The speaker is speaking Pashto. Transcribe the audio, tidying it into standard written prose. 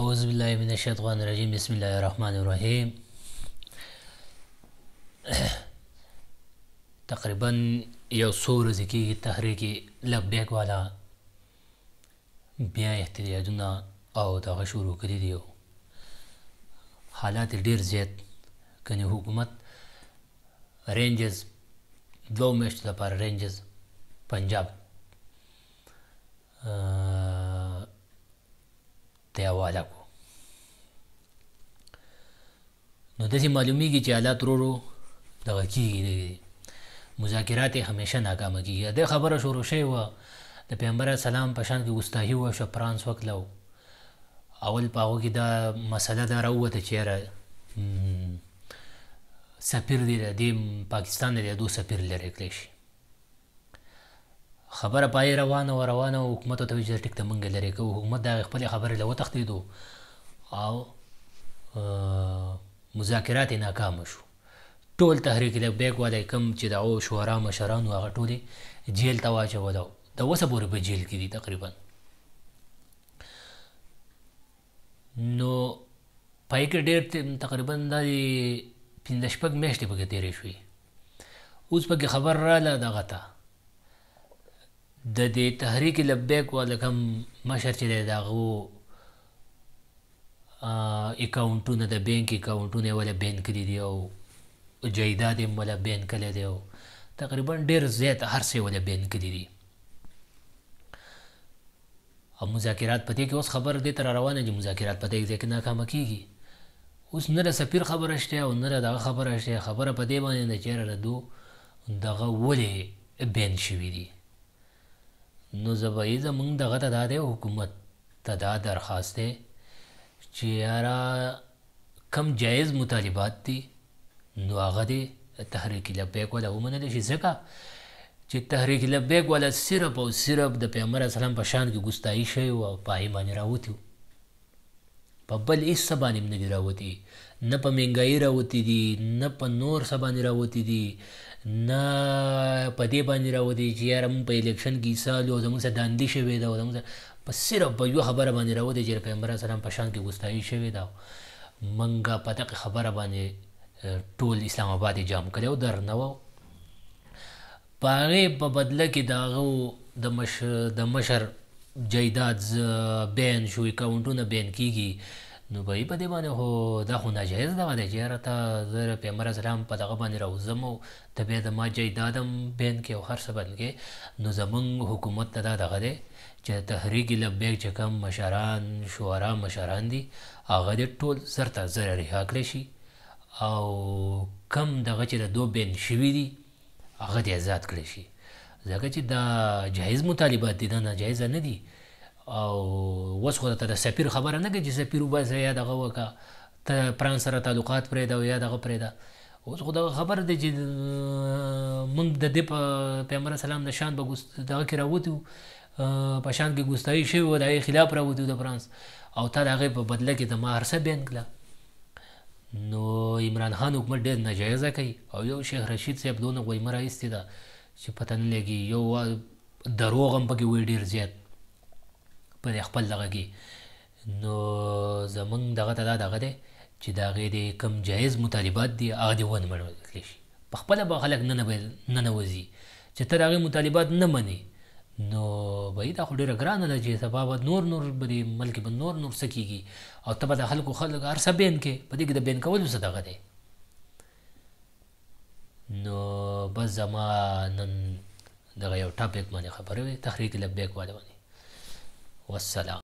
أعوذ بالله من الشيطان الرجيم بسم الله الرحمن الرحيم. تقریبا یو څو ورځې کېږي تحریک لبیک والا بیا احتجاجونه او دغه شروع کړي دي. حالات ډېر زیات کنې حکومت رینجز 2 میاشتو لپاره رینجز پنجاب ته حواله کړو. نو داسې معلومیږي چې حالات ورو ورو دغه کېږي، مذاکرات یې همیشه ناکامه کېږي. د خبره شروع شوې وه د پیغمبر سلام په شان کې ګستاهي وشوه فرانس وکړه. اول په هغو کې دا مسله دا راووته چې یاره سفیر دی د دې پاکستان د دو سفیر لرې کړی شي. خبره پای روانه وه حکومت ورته وایي چې ټیک ته موږ لرې کوو. حکومت د هغې خپلې خبرې له وتښتېدو او مذاکرات یې ناکامه شو. ټول تحریک لبیک والا کوم چې د هغو شورا مشران وو هغه ټول یې جیل ته واچول او د اوسه پورې په جیل کې دي تقریبا. نو پای کې ډېر تقریبا دا 15-16 میاشتې پکې تېرې شوې. اوس پکې خبر راله دغه ته د دې تحریک لبیک والا کوم مشر چې دی د هغو اکاونټونه د بینک اکاونټونه یې وله بین کړي دي او جایداد یې وله بین کړی دی او تقریبا ډېر زیات هر څه یې وله بین کړي دي. او مذاکرات په دې کې اوس خبر دې ته را روانه چې مذاکرات په دې ځای کې ناکامه کېږي. اوس نه د سفیر خبره شته او نه د دغه خبره شته. خبره په دې باندې ده چې یاره د دو دغه ولې بین شوي دي. نو زه به یې زموږ دغه ته دا دی حکومت ته دا درخواست دی چې یاره کم جایز مطالبات دي نو هغه دې تحریک لبیک والا ومنلی شي، ځکه چې تحریک لبیک والا صرف او صرف د پیغمبر اسلام په شان کې ګستاهي شوی و او په هغې باندې راوتي و. په بل هېڅ څه باندې هم نه دي راوتي، نه په مهنګایي راوتي دي، نه په نور څه باندې راوتي دي، نه په دې باندې راوتي چې یاره مونږ په الیکشن کې حصه لو زموږ څه داندې شوې ده او زموږ په صرف په یوه خبره باندې راوتي چې د پیغمبر اسلام په شان کې ګستاهي شوې ده. موږ په دغې خبره باندې ټول اسلام آباد یې جام کړی او درنه و. په هغې په بدله کې د هغو د مشر جایداد بین شو، اکاونټونه بین کېږي. نو به یې په دې باندې خو دا خو ناجایز دغه دی چې یاره ته زه د پیغمبر اسلام په دغه باندې راوځم او ته بیا زما جایداد هم بین کړې او هر څه بند کړې. نو زموږ حکومت ته دا دغه دی چې تحریک لبیک چې کوم مشران شورا مشران دي هغه دې ټول زر ته زر رها کړی شي او کم دغه چې د دو بین شوي دي هغه دې آزاد کړی شي. ځکه چې دا جایز مطالبات دي، دا ناجایزه نه دي. او اوس خو ته د سفیر خبره نه کوي چې سفیر وباسه یا دغه وکړه، ته فرانس سره تعلقات پرېږده او یا دغه پرېږده. اوس خو دغه خبره دی چې موږ د دې په پیغمبر اسلام د شان په دغه کې راوتي وو، په شان کې ګستاهي شوې وه، د هغې خلاف راوتي وو د فرانس او تا د هغې په بدله کې د ما هر څه بین کړه. نو عمران خان حکومت ډېر ناجایزه کوي او یو شیخ رشید صاحب دونه ویمه راایستې ده چې پته نه لګي. یو دروغ هم پکې وایي ډېر زیات په خپل دغه کې. نو زموږ دغه ته دا دغه دی چې د هغې د کوم جایز مطالبات دي هغه دې ونه منل شي. په خپله به خلک ننوځي چې ته د هغې مطالبات نه منې نو به دا خو ډېره ګرانه ده چې سبا به نور به دې ملک به نور څه کېږي او ته به د خلک هر څه بین کې. په دې کې د بین کولو څه دغه دی. نو بس زما نن دغه یو ټاپک باندې خبرې وې تحریک لبیک والا باندې. والسلام.